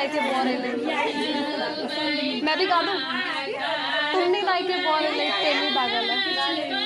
लाई के बोरे ले मैं भी गा दूं तुम नहीं लाई के बोरे ले तेली पागल है